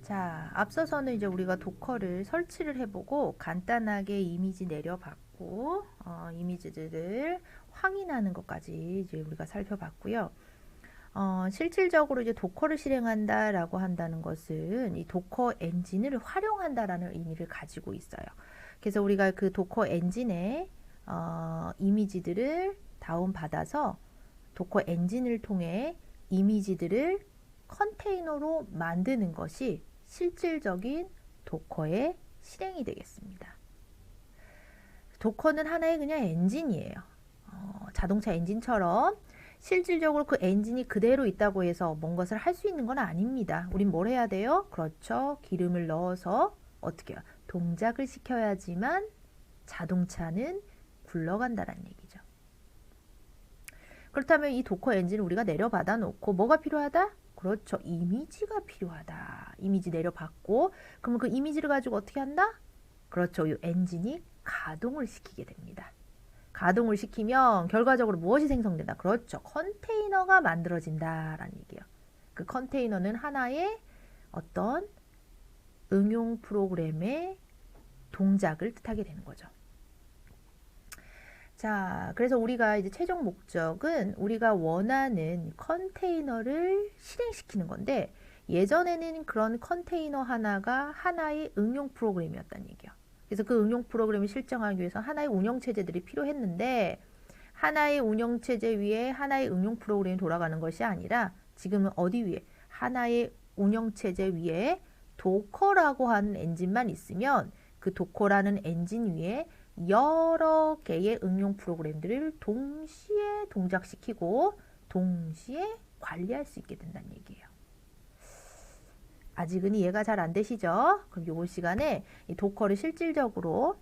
자, 앞서서는 이제 우리가 도커를 설치를 해보고 간단하게 이미지 내려봤고, 이미지들을 확인하는 것까지 이제 우리가 살펴봤고요. 실질적으로 이제 도커를 실행한다라고 한다는 것은 이 도커 엔진을 활용한다라는 의미를 가지고 있어요. 그래서 우리가 그 도커 엔진의 이미지들을 다운받아서 도커 엔진을 통해 이미지들을 컨테이너로 만드는 것이 실질적인 도커의 실행이 되겠습니다. 도커는 하나의 그냥 엔진이에요. 자동차 엔진처럼 실질적으로 그 엔진이 그대로 있다고 해서 뭔 것을 할 수 있는 건 아닙니다. 우린 뭘 해야 돼요? 그렇죠. 기름을 넣어서 어떻게 해요? 동작을 시켜야지만 자동차는 굴러간다는 얘기죠. 그렇다면 이 도커 엔진을 우리가 내려받아 놓고 뭐가 필요하다? 그렇죠. 이미지가 필요하다. 이미지 내려받고 그러면 그 이미지를 가지고 어떻게 한다? 그렇죠. 이 엔진이 가동을 시키게 됩니다. 가동을 시키면 결과적으로 무엇이 생성된다? 그렇죠. 컨테이너가 만들어진다라는 얘기예요. 그 컨테이너는 하나의 어떤 응용 프로그램의 동작을 뜻하게 되는 거죠. 자, 그래서 우리가 이제 최종 목적은 우리가 원하는 컨테이너를 실행시키는 건데 예전에는 그런 컨테이너 하나가 하나의 응용 프로그램이었다는 얘기예요. 그래서 그 응용 프로그램을 실정하기 위해서 하나의 운영체제들이 필요했는데 하나의 운영체제 위에 하나의 응용 프로그램이 돌아가는 것이 아니라 지금은 어디 위에? 하나의 운영체제 위에 도커라고 하는 엔진만 있으면 그 도커라는 엔진 위에 여러 개의 응용 프로그램들을 동시에 동작시키고 동시에 관리할 수 있게 된다는 얘기예요. 아직은 이해가 잘 안 되시죠? 그럼 이번 시간에 이 도커를 실질적으로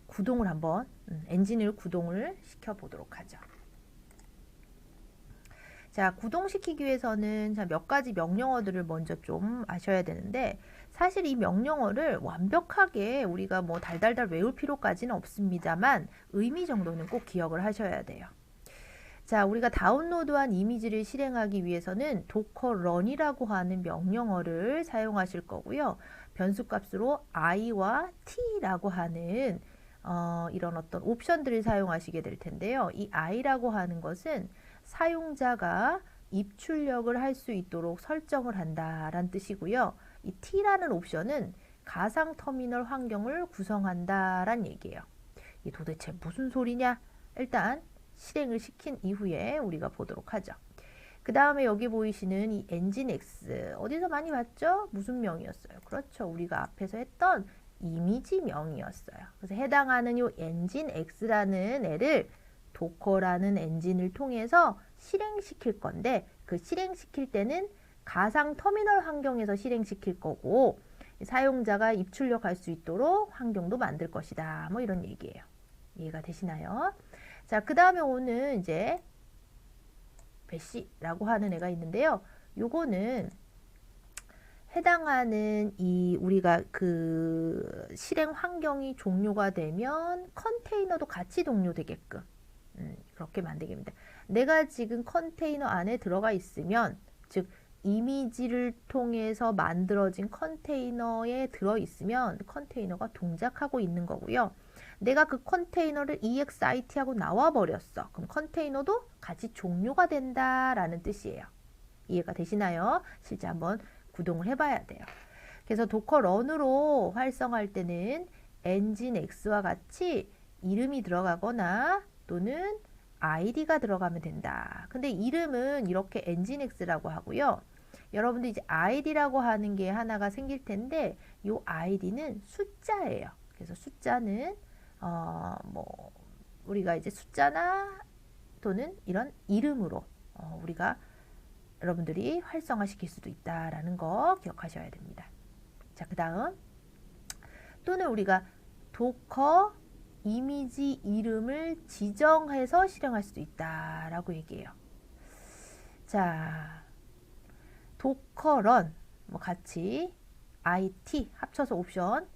구동을 한번 엔진을 구동을 시켜 보도록 하죠. 자, 구동시키기 위해서는 몇 가지 명령어들을 먼저 좀 아셔야 되는데 사실 이 명령어를 완벽하게 우리가 뭐 달달달 외울 필요까지는 없습니다만 의미 정도는 꼭 기억을 하셔야 돼요. 자, 우리가 다운로드한 이미지를 실행하기 위해서는 docker run이라고 하는 명령어를 사용하실 거고요. 변수값으로 i와 t라고 하는 이런 어떤 옵션들을 사용하시게 될 텐데요. 이 i라고 하는 것은 사용자가 입출력을 할 수 있도록 설정을 한다라는 뜻이고요. 이 t라는 옵션은 가상 터미널 환경을 구성한다라는 얘기예요. 이게 도대체 무슨 소리냐? 일단 실행을 시킨 이후에 우리가 보도록 하죠. 그 다음에 여기 보이시는 이 엔진X 어디서 많이 봤죠? 무슨 명이었어요? 그렇죠. 우리가 앞에서 했던 이미지 명이었어요. 그래서 해당하는 이 엔진X라는 애를 도커라는 엔진을 통해서 실행시킬 건데 그 실행시킬 때는 가상 터미널 환경에서 실행시킬 거고 사용자가 입출력할 수 있도록 환경도 만들 것이다. 뭐 이런 얘기예요. 이해가 되시나요? 자, 그 다음에 오는 이제 배시라고 하는 애가 있는데요. 요거는 해당하는 이 우리가 그 실행 환경이 종료가 되면 컨테이너도 같이 동료되게끔 그렇게 만들게 됩니다. 내가 지금 컨테이너 안에 들어가 있으면 즉 이미지를 통해서 만들어진 컨테이너에 들어있으면 컨테이너가 동작하고 있는 거고요. 내가 그 컨테이너를 EXIT하고 나와버렸어. 그럼 컨테이너도 같이 종료가 된다라는 뜻이에요. 이해가 되시나요? 실제 한번 구동을 해봐야 돼요. 그래서 도커 런으로 활성화할 때는 엔진X와 같이 이름이 들어가거나 또는 id가 들어가면 된다. 근데 이름은 이렇게 엔진X라고 하고요. 여러분들 이제 id라고 하는 게 하나가 생길 텐데 이 id는 숫자예요. 그래서 숫자는 뭐 우리가 이제 숫자나 또는 이런 이름으로 우리가 여러분들이 활성화시킬 수도 있다라는 거 기억하셔야 됩니다. 자, 그 다음 또는 우리가 도커 이미지 이름을 지정해서 실행할 수도 있다라고 얘기해요. 자, 도커런 뭐 같이 IT 합쳐서 옵션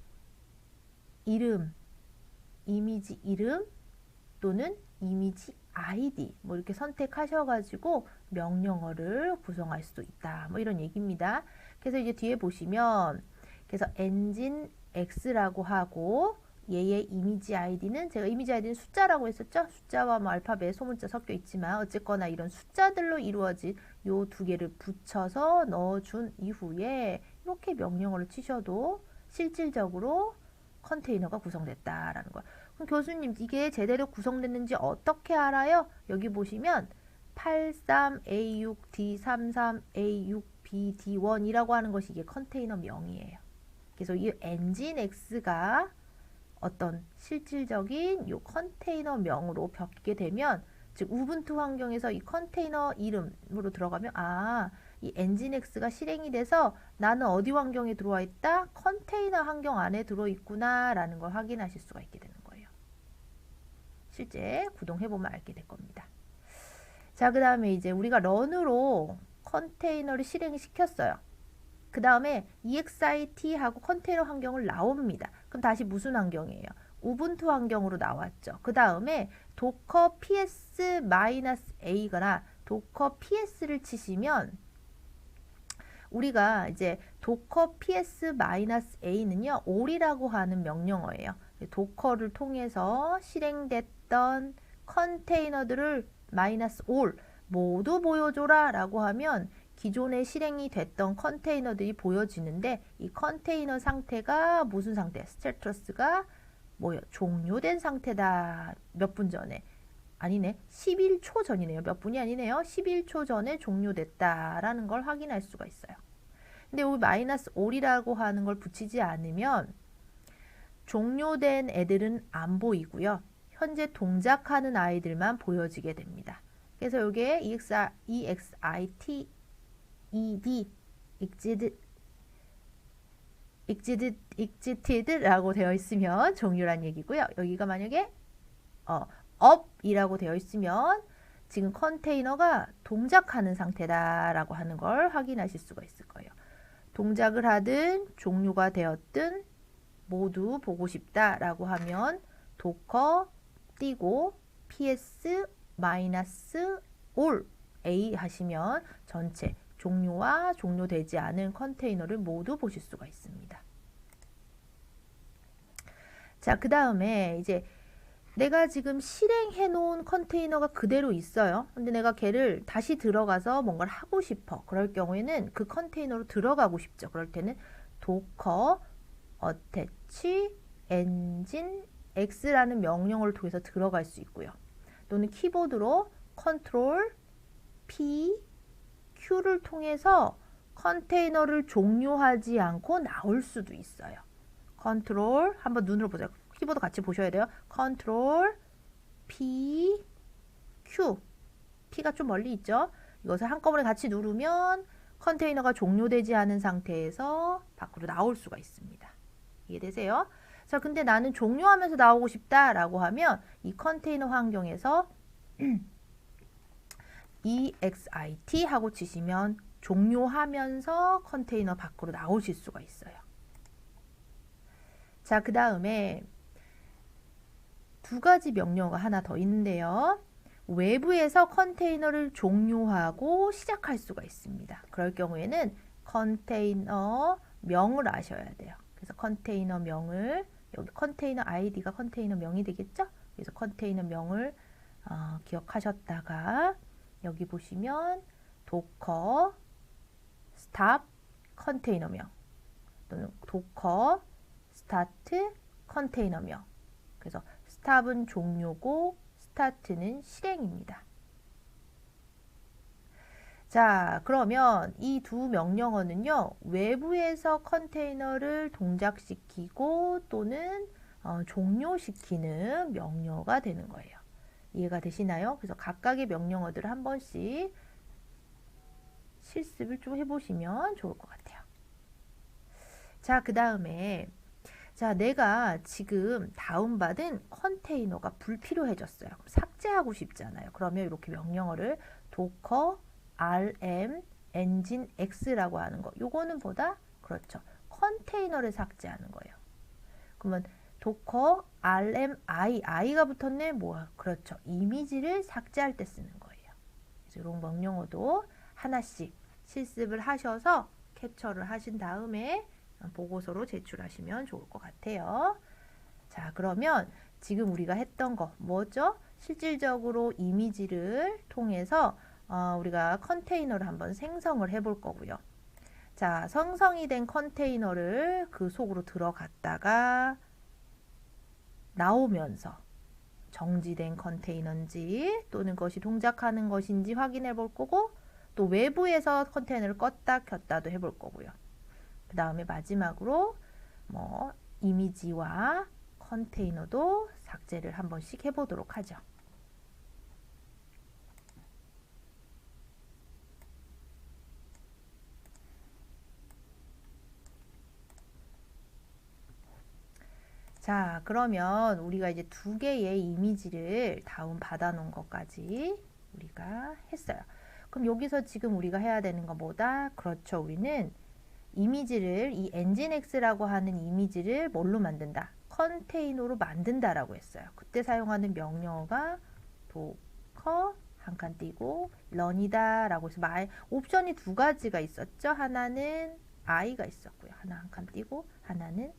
이름 이미지 이름 또는 이미지 ID 뭐 이렇게 선택하셔가지고 명령어를 구성할 수도 있다. 뭐 이런 얘기입니다. 그래서 이제 뒤에 보시면 그래서 엔진 X라고 하고 얘의 이미지 아이디는 제가 이미지 아이디는 숫자라고 했었죠. 숫자와 뭐 알파벳, 소문자 섞여 있지만 어쨌거나 이런 숫자들로 이루어진 요 두 개를 붙여서 넣어준 이후에 이렇게 명령어를 치셔도 실질적으로 컨테이너가 구성됐다라는 거예요. 그럼 교수님 이게 제대로 구성됐는지 어떻게 알아요? 여기 보시면 83A6D33A6BD1이라고 하는 것이 이게 컨테이너 명이에요. 그래서 이 엔진 X가 어떤 실질적인 요 컨테이너 명으로 바뀌게 되면 즉 우분투 환경에서 이 컨테이너 이름으로 들어가면 이 엔진X가 실행이 돼서 나는 어디 환경에 들어와 있다? 컨테이너 환경 안에 들어있구나 라는 걸 확인하실 수가 있게 되는 거예요. 실제 구동해보면 알게 될 겁니다. 자, 그 다음에 이제 우리가 런으로 컨테이너를 실행시켰어요. 그 다음에 EXIT하고 컨테이너 환경을 나옵니다. 그럼 다시 무슨 환경이에요? 우분투 환경으로 나왔죠. 그 다음에 도커 ps-a거나 도커 ps를 치시면 우리가 이제 도커 ps-a는요 all이라고 하는 명령어예요. 도커를 통해서 실행됐던 컨테이너들을 -all 모두 보여줘라 라고 하면 기존에 실행이 됐던 컨테이너들이 보여지는데 이 컨테이너 상태가 무슨 상태야? 스테이터스가 뭐요? 종료된 상태다. 몇 분 전에. 아니네. 11초 전이네요. 몇 분이 아니네요. 11초 전에 종료됐다라는 걸 확인할 수가 있어요. 근데 여기 -all이라고 하는 걸 붙이지 않으면 종료된 애들은 안 보이고요. 현재 동작하는 아이들만 보여지게 됩니다. 그래서 여기에 EXIT ED exited라고 되어 있으면 종료란 얘기고요. 여기가 만약에 up이라고 되어 있으면 지금 컨테이너가 동작하는 상태다라고 하는 걸 확인하실 수가 있을 거예요. 동작을 하든 종료가 되었든 모두 보고 싶다라고 하면 도커 띄고 ps-all a 하시면 전체 종료와 종료되지 않은 컨테이너를 모두 보실 수가 있습니다. 자, 그 다음에 이제 내가 지금 실행해 놓은 컨테이너가 그대로 있어요. 근데 내가 걔를 다시 들어가서 뭔가를 하고 싶어. 그럴 경우에는 그 컨테이너로 들어가고 싶죠. 그럴 때는 docker attach engine x라는 명령어를 통해서 들어갈 수 있고요. 또는 키보드로 Ctrl P Q를 통해서 컨테이너를 종료하지 않고 나올 수도 있어요. 컨트롤 한번 눈으로 보세요. 키보드 같이 보셔야 돼요. 컨트롤 P Q P가 좀 멀리 있죠. 이것을 한꺼번에 같이 누르면 컨테이너가 종료되지 않은 상태에서 밖으로 나올 수가 있습니다. 이해되세요? 자, 근데 나는 종료하면서 나오고 싶다라고 하면 이 컨테이너 환경에서 EXIT 하고 치시면 종료하면서 컨테이너 밖으로 나오실 수가 있어요. 자, 그 다음에 두 가지 명령어가 하나 더 있는데요. 외부에서 컨테이너를 종료하고 시작할 수가 있습니다. 그럴 경우에는 컨테이너 명을 아셔야 돼요. 그래서 컨테이너 명을 여기 컨테이너 아이디가 컨테이너 명이 되겠죠? 그래서 컨테이너 명을 기억하셨다가 여기 보시면 도커 스탑 컨테이너명 또는 도커 스타트 컨테이너명. 그래서 스탑은 종료고 스타트는 실행입니다. 자, 그러면 이 두 명령어는요, 외부에서 컨테이너를 동작시키고 또는 종료시키는 명령어가 되는 거예요. 이해가 되시나요? 그래서 각각의 명령어들을 한 번씩 실습을 좀 해보시면 좋을 것 같아요. 자, 그 다음에 자, 내가 지금 다운받은 컨테이너가 불필요해졌어요. 삭제하고 싶잖아요. 그러면 이렇게 명령어를 docker rm engine x라고 하는 거. 요거는 보다 그렇죠. 컨테이너를 삭제하는 거예요. 그러면 docker rm i가 붙었네. 뭐야? 그렇죠. 이미지를 삭제할 때 쓰는 거예요. 그래서 이런 명령어도 하나씩 실습을 하셔서 캡처를 하신 다음에 보고서로 제출하시면 좋을 것 같아요. 자, 그러면 지금 우리가 했던 거 뭐죠? 실질적으로 이미지를 통해서 우리가 컨테이너를 한번 생성을 해볼 거고요. 자, 생성이 된 컨테이너를 그 속으로 들어갔다가 나오면서 정지된 컨테이너인지 또는 그것이 동작하는 것인지 확인해 볼 거고, 또 외부에서 컨테이너를 껐다 켰다도 해볼 거고요. 그 다음에 마지막으로 뭐 이미지와 컨테이너도 삭제를 한 번씩 해보도록 하죠. 자, 그러면 우리가 이제 두 개의 이미지를 다운 받아 놓은 것까지 우리가 했어요. 그럼 여기서 지금 우리가 해야 되는 거 뭐다? 그렇죠. 우리는 이미지를, 이 엔진X라고 하는 이미지를 뭘로 만든다? 컨테이너로 만든다라고 했어요. 그때 사용하는 명령어가 도커 한 칸 띄고 런이다 라고 해서 옵션이 두 가지가 있었죠. 하나는 I가 있었고요. 하나 한 칸 띄고 하나는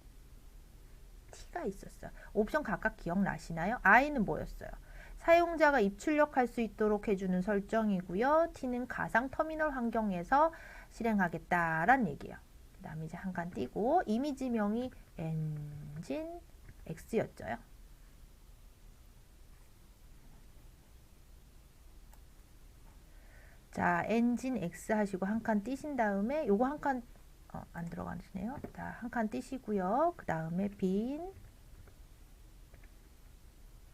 T가 있었어요. 옵션 각각 기억나시나요? I는 뭐였어요? 사용자가 입출력할 수 있도록 해주는 설정이고요. T는 가상 터미널 환경에서 실행하겠다라는 얘기예요. 그 다음에 이제 한 칸 띄고 이미지명이 엔진 X였죠. 자, 엔진 X 하시고 한 칸 띄신 다음에 요거 한 칸 안 들어가시네요. 자, 한 칸 띄시고요. 그 다음에 빈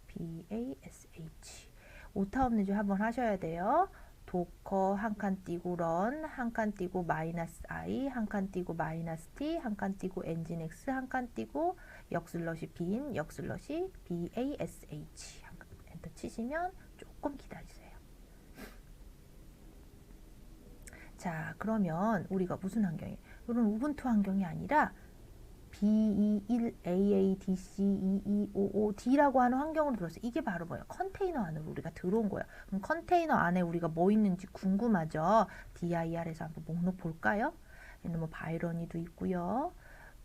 BASH 오타 없는 줄 한번 하셔야 돼요. 도커 한 칸 띄고 런 한 칸 띄고 마이너스 I 한 칸 띄고 마이너스 T 한 칸 띄고 엔진 X 한 칸 띄고 역슬러시 빈 역슬러시 BASH 엔터 치시면 조금 기다리세요. 자, 그러면 우리가 무슨 환경이에요? 이런 우분투 환경이 아니라 B21AADC2255D라고 하는 환경으로 들어왔어요. 이게 바로 뭐예요? 컨테이너 안으로 우리가 들어온 거예요. 그럼 컨테이너 안에 우리가 뭐 있는지 궁금하죠? DIR에서 한번 목록 볼까요? 얘는 뭐 바이러니도 있고요.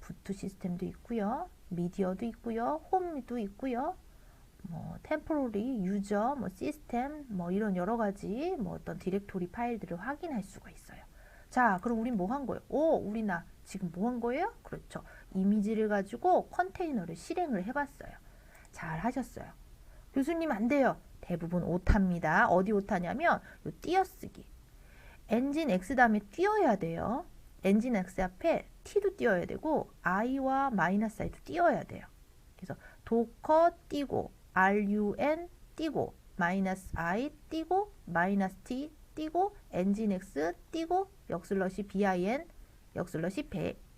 부트 시스템도 있고요. 미디어도 있고요. 홈도 있고요. 뭐 템포러리, 유저, 뭐 시스템, 뭐 이런 여러 가지 뭐 어떤 디렉토리 파일들을 확인할 수가 있어요. 자, 그럼 우린 뭐 한 거예요? 우리나 지금 뭐 한 거예요? 그렇죠. 이미지를 가지고 컨테이너를 실행을 해봤어요. 잘 하셨어요. 교수님 안 돼요. 대부분 오타입니다. 어디 오타냐면 요 띄어쓰기. 엔진 X 다음에 띄어야 돼요. 엔진 X 앞에 T도 띄어야 되고 I와 마이너스 I도 띄어야 돼요. 그래서 도커 띄고 RUN 띄고 마이너스 I 띄고 마이너스 T 띄고 엔진 X 띄고 역슬러시 BIN 역슬러시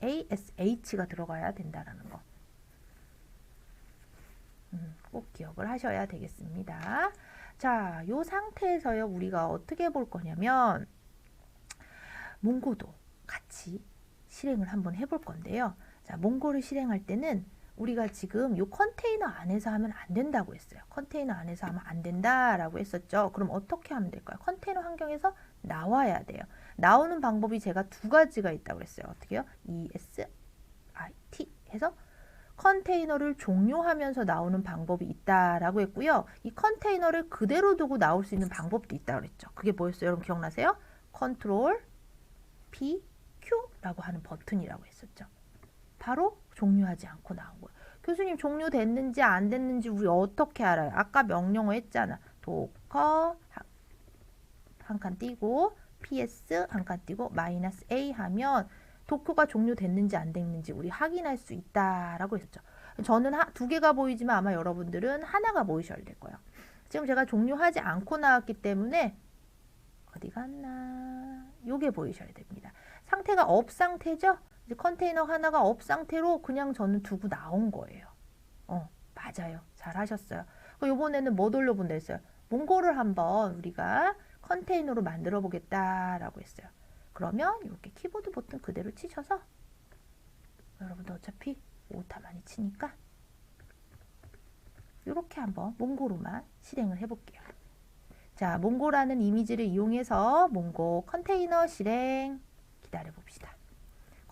ASH가 들어가야 된다라는 거. 꼭 기억을 하셔야 되겠습니다. 자, 요 상태에서요 우리가 어떻게 볼 거냐면 몽고도 같이 실행을 한번 해볼 건데요. 자, 몽고를 실행할 때는 우리가 지금 요 컨테이너 안에서 하면 안 된다고 했어요. 컨테이너 안에서 하면 안 된다라고 했었죠. 그럼 어떻게 하면 될까요? 컨테이너 환경에서 나와야 돼요. 나오는 방법이 제가 두 가지가 있다고 했어요. 어떻게요? ESIT 해서 컨테이너를 종료하면서 나오는 방법이 있다라고 했고요. 이 컨테이너를 그대로 두고 나올 수 있는 방법도 있다고 그랬죠. 그게 뭐였어요? 여러분 기억나세요? 컨트롤 P, Q라고 하는 버튼이라고 했었죠. 바로 종료하지 않고 나온 거예요. 교수님 종료됐는지 안 됐는지 우리 어떻게 알아요? 아까 명령어 했잖아. 도커 한 칸 띄고 PS 한 칸 띄고 마이너스 A 하면 도커가 종료됐는지 안 됐는지 우리 확인할 수 있다라고 했었죠. 저는 두 개가 보이지만 아마 여러분들은 하나가 보이셔야 될 거예요. 지금 제가 종료하지 않고 나왔기 때문에 어디 갔나? 요게 보이셔야 됩니다. 상태가 업 상태죠? 이제 컨테이너 하나가 업 상태로 그냥 저는 두고 나온 거예요. 맞아요. 잘 하셨어요. 요번에는 뭐 돌려본다 했어요? 몽고를 한번 우리가 컨테이너로 만들어 보겠다라고 했어요. 그러면 이렇게 키보드 버튼 그대로 치셔서 여러분도 어차피 오타 많이 치니까 이렇게 한번 몽고로만 실행을 해볼게요. 자, 몽고라는 이미지를 이용해서 몽고 컨테이너 실행 기다려 봅시다.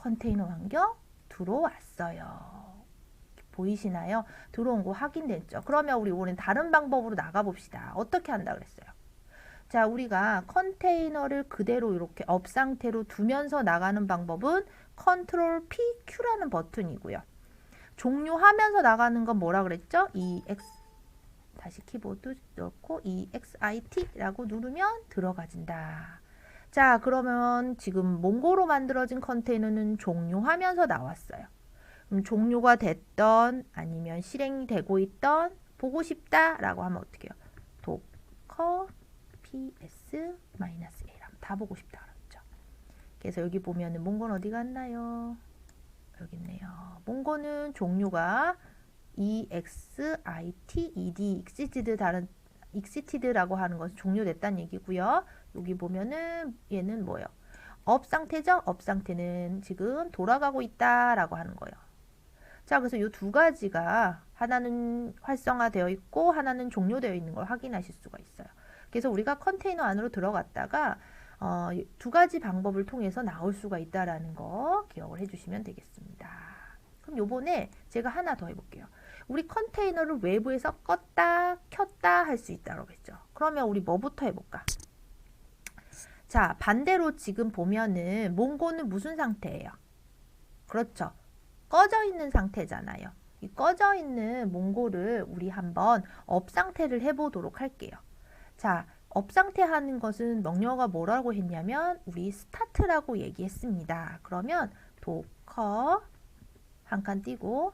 컨테이너 환경 들어왔어요. 보이시나요? 들어온 거 확인됐죠? 그러면 우리 이번엔 다른 방법으로 나가봅시다. 어떻게 한다 그랬어요? 자, 우리가 컨테이너를 그대로 이렇게 업 상태로 두면서 나가는 방법은 컨트롤 PQ라는 버튼이고요. 종료하면서 나가는 건 뭐라 그랬죠? 다시 키보드 넣고 EXIT라고 누르면 들어가진다. 자, 그러면 지금 몽고로 만들어진 컨테이너는 종료하면서 나왔어요. 그럼 종료가 됐던 아니면 실행이 되고 있던 보고 싶다라고 하면 어떻게 해요? 도커 ps-a 다 보고 싶다 그랬죠. 그래서 여기 보면은 몽고는 어디 갔나요? 여기 있네요. 몽고는 종료가 exited라고 하는 것은 종료됐다는 얘기고요. 여기 보면은 얘는 뭐예요? 업 상태죠? 업 상태는 지금 돌아가고 있다라고 하는 거예요. 자, 그래서 이 두 가지가 하나는 활성화되어 있고 하나는 종료되어 있는 걸 확인하실 수가 있어요. 그래서 우리가 컨테이너 안으로 들어갔다가 두 가지 방법을 통해서 나올 수가 있다라는 거 기억을 해주시면 되겠습니다. 그럼 요번에 제가 하나 더 해볼게요. 우리 컨테이너를 외부에서 껐다 켰다 할 수 있다고 했죠. 그러면 우리 뭐부터 해볼까? 자, 반대로 지금 보면은 몽고는 무슨 상태예요? 그렇죠. 꺼져 있는 상태잖아요. 이 꺼져 있는 몽고를 우리 한번 업 상태를 해보도록 할게요. 자, 업 상태 하는 것은 명령어가 뭐라고 했냐면 우리 스타트라고 얘기했습니다. 그러면 도커 한 칸 띄고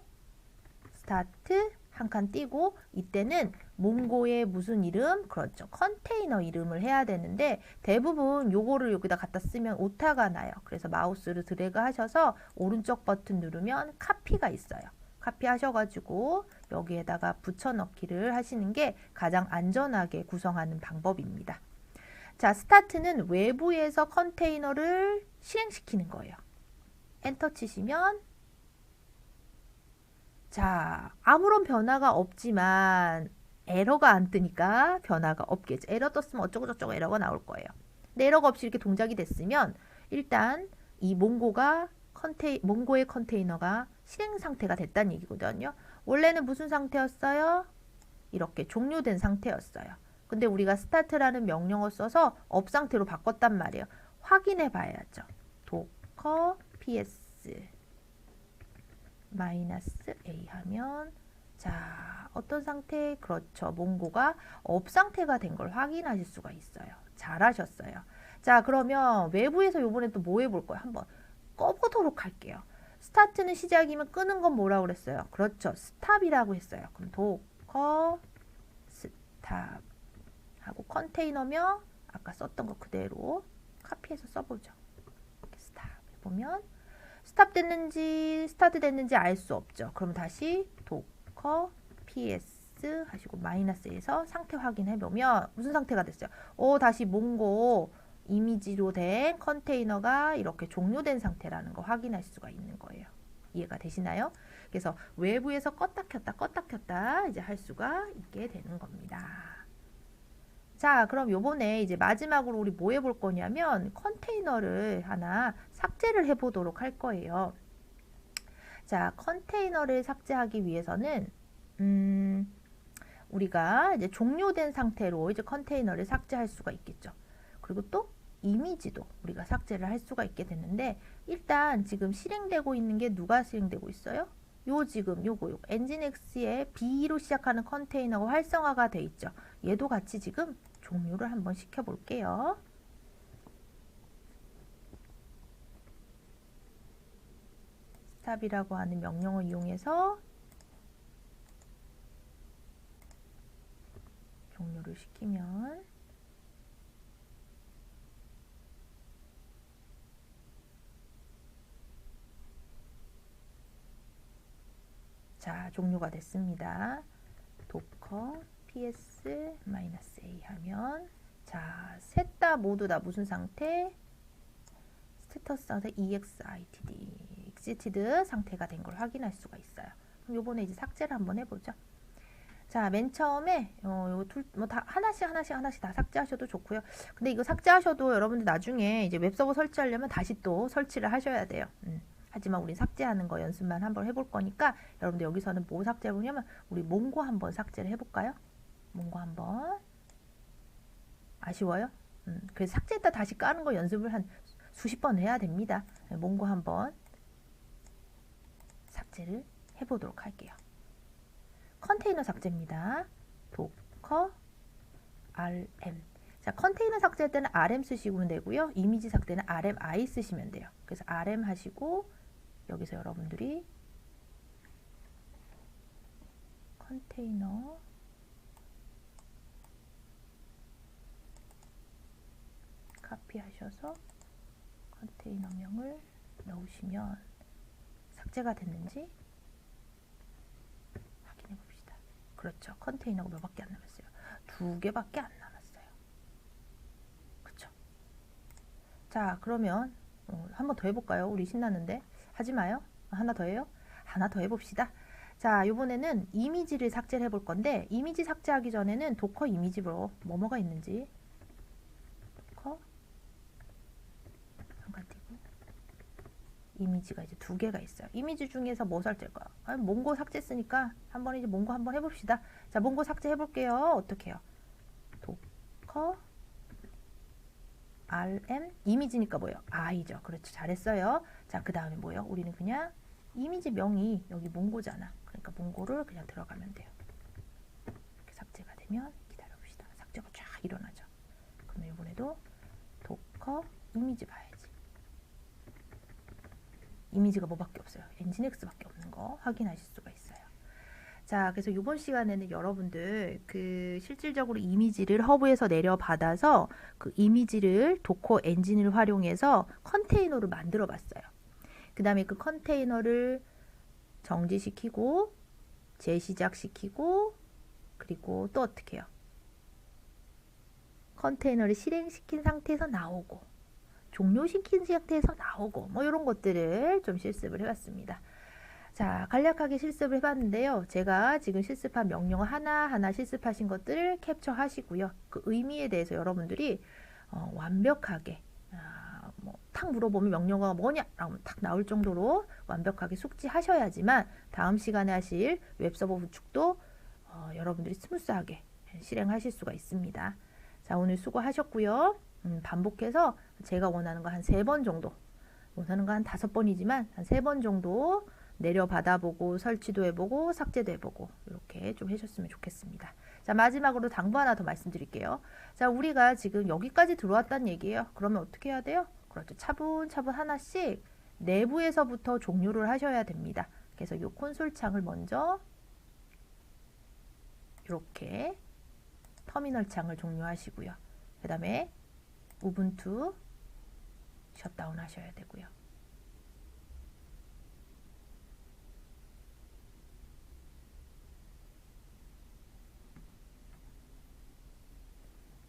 스타트 한 칸 띄고 이때는 몽고의 무슨 이름? 그렇죠. 컨테이너 이름을 해야 되는데 대부분 요거를 여기다 갖다 쓰면 오타가 나요. 그래서 마우스를 드래그 하셔서 오른쪽 버튼 누르면 카피가 있어요. 카피 하셔가지고 여기에다가 붙여넣기를 하시는 게 가장 안전하게 구성하는 방법입니다. 자, 스타트는 외부에서 컨테이너를 실행시키는 거예요. 엔터 치시면 자, 아무런 변화가 없지만 에러가 안 뜨니까 변화가 없겠죠. 에러 떴으면 어쩌고저쩌고 에러가 나올 거예요. 근데 에러가 없이 이렇게 동작이 됐으면 일단 이 몽고의 컨테이너가 실행 상태가 됐다는 얘기거든요. 원래는 무슨 상태였어요? 이렇게 종료된 상태였어요. 근데 우리가 스타트라는 명령어 써서 업 상태로 바꿨단 말이에요. 확인해 봐야죠. 도커 ps -a 하면 자, 어떤 상태? 그렇죠. 몽고가 업 상태가 된 걸 확인하실 수가 있어요. 잘하셨어요. 자, 그러면 외부에서 요번에 또 뭐 해볼 거예요? 한번 꺼보도록 할게요. 스타트는 시작이면 끄는 건 뭐라고 그랬어요? 그렇죠. 스탑이라고 했어요. 그럼 도커 스탑 하고 컨테이너명 아까 썼던 거 그대로 카피해서 써보죠. 스탑 해보면 스탑 됐는지 스타트 됐는지 알 수 없죠. 그럼 다시 도커 ps 하시고 마이너스에서 상태 확인해 보면 무슨 상태가 됐어요? 다시 몽고 이미지로 된 컨테이너가 이렇게 종료된 상태라는 거 확인할 수가 있는 거예요. 이해가 되시나요? 그래서 외부에서 껐다 켰다 이제 할 수가 있게 되는 겁니다. 자, 그럼 요번에 이제 마지막으로 우리 뭐 해볼 거냐면 컨테이너를 하나 삭제를 해보도록 할 거예요. 자, 컨테이너를 삭제하기 위해서는 우리가 이제 종료된 상태로 이제 컨테이너를 삭제할 수가 있겠죠. 그리고 또 이미지도 우리가 삭제를 할 수가 있게 됐는데 일단 지금 실행되고 있는 게 누가 실행되고 있어요? 지금 요거 엔진X의 B로 시작하는 컨테이너가 활성화가 돼 있죠. 얘도 같이 지금 종료를 한번 시켜볼게요. 스탑이라고 하는 명령을 이용해서 종료를 시키면 자, 종료가 됐습니다. 도커 ps-a 하면 자, 셋 다 모두 다 무슨 상태? 스테터스 상태 exitted 상태가 된 걸 확인할 수가 있어요. 그럼 요번에 이제 삭제를 한번 해보죠. 자, 맨 처음에 다 하나씩 다 삭제하셔도 좋고요. 근데 이거 삭제하셔도 여러분들 나중에 이제 웹서버 설치하려면 다시 또 설치를 하셔야 돼요. 하지만 우리 삭제하는 거 연습만 한번 해볼 거니까 여러분들 여기서는 뭐 삭제해 보냐면 우리 몽고 한번 삭제를 해볼까요? 몽고 한번. 아쉬워요? 그래서 삭제했다 다시 까는 거 연습을 한 수십 번 해야 됩니다. 몽고 한번 삭제를 해보도록 할게요. 컨테이너 삭제입니다. 도커 rm. 자, 컨테이너 삭제할 때는 rm 쓰시면 되고요. 이미지 삭제는 rmi 쓰시면 돼요. 그래서 rm 하시고 여기서 여러분들이 컨테이너 카피하셔서 컨테이너명을 넣으시면 삭제가 됐는지 확인해 봅시다. 그렇죠. 컨테이너가 몇 밖에 안 남았어요. 2개밖에 안 남았어요. 그쵸? 자, 그러면 한 번 더 해볼까요? 우리 신나는데. 하지 마요. 하나 더 해요? 하나 더 해봅시다. 자, 이번에는 이미지를 삭제를 해볼 건데 이미지 삭제하기 전에는 도커 이미지로 뭐가 있는지 도커 잠깐 띄고 이미지가 이제 2개가 있어요. 이미지 중에서 뭐 삭제할까요? 몽고 삭제했으니까 한번 이제 몽고 한번 해봅시다. 자, 몽고 삭제 해볼게요. 어떻게 해요? 도커 rm 이미지니까 뭐예요? i죠. 그렇죠. 잘했어요. 자, 그 다음에 뭐예요? 우리는 그냥 이미지 명이 여기 몽고잖아. 그러니까 몽고를 그냥 들어가면 돼요. 이렇게 삭제가 되면 기다려봅시다. 삭제가 쫙 일어나죠. 그러면 이번에도 도커 이미지 봐야지. 이미지가 뭐밖에 없어요. 엔진X밖에 없는 거 확인하실 수가 있어요. 자, 그래서 이번 시간에는 여러분들 그 실질적으로 이미지를 허브에서 내려받아서 그 이미지를 도커 엔진을 활용해서 컨테이너를 만들어 봤어요. 그 다음에 그 컨테이너를 정지시키고 재시작시키고 그리고 또 어떻게 해요? 컨테이너를 실행시킨 상태에서 나오고 종료시킨 상태에서 나오고 뭐 이런 것들을 좀 실습을 해봤습니다. 자, 간략하게 실습을 해봤는데요. 제가 지금 실습한 명령 하나하나 실습하신 것들을 캡처하시고요. 그 의미에 대해서 여러분들이 완벽하게 뭐 탁 물어보면 명령어가 뭐냐? 라고 탁 나올 정도로 완벽하게 숙지하셔야지만 다음 시간에 하실 웹서버 구축도 여러분들이 스무스하게 실행하실 수가 있습니다. 자, 오늘 수고하셨고요. 반복해서 제가 원하는 거 한 3번 정도, 원하는 거 한 5번이지만 한 3번 정도 내려받아보고 설치도 해보고 삭제도 해보고 이렇게 좀 해주셨으면 좋겠습니다. 자, 마지막으로 당부 하나 더 말씀드릴게요. 자, 우리가 지금 여기까지 들어왔다는 얘기예요. 그러면 어떻게 해야 돼요? 그렇죠. 차분차분 하나씩 내부에서부터 종료를 하셔야 됩니다. 그래서 이 콘솔 창을 먼저 이렇게 터미널 창을 종료하시고요. 그 다음에 우분투 셧다운 하셔야 되고요.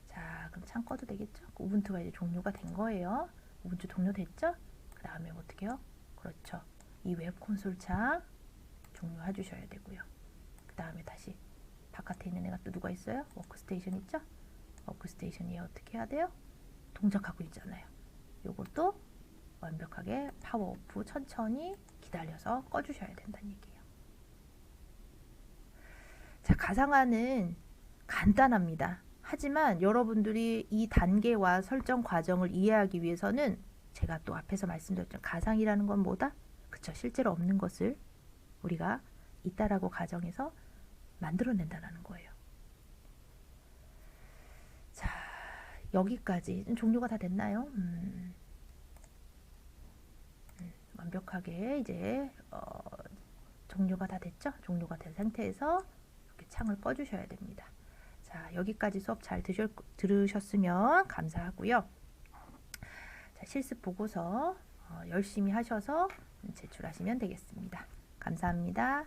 자, 그럼 창 꺼도 되겠죠? 우분투가 이제 종료가 된 거예요. 우분투 종료됐죠? 그 다음에 어떻게 해요? 그렇죠. 이 웹 콘솔 창 종료해 주셔야 되고요. 그 다음에 다시 바깥에 있는 애가 또 누가 있어요? 워크스테이션 있죠? 워크스테이션이 어떻게 해야 돼요? 동작하고 있잖아요. 요것도 완벽하게 파워 오프 천천히 기다려서 꺼주셔야 된다는 얘기예요. 자, 가상화는 간단합니다. 하지만 여러분들이 이 단계와 설정 과정을 이해하기 위해서는 제가 또 앞에서 말씀드렸죠. 가상이라는 건 뭐다? 그쵸, 실제로 없는 것을 우리가 있다라고 가정해서 만들어낸다는 거예요. 자, 여기까지 종료가 다 됐나요? 완벽하게 이제 종료가 다 됐죠? 종료가 된 상태에서 이렇게 창을 꺼주셔야 됩니다. 자, 여기까지 수업 잘 들으셨으면 감사하고요. 자, 실습 보고서 열심히 하셔서 제출하시면 되겠습니다. 감사합니다.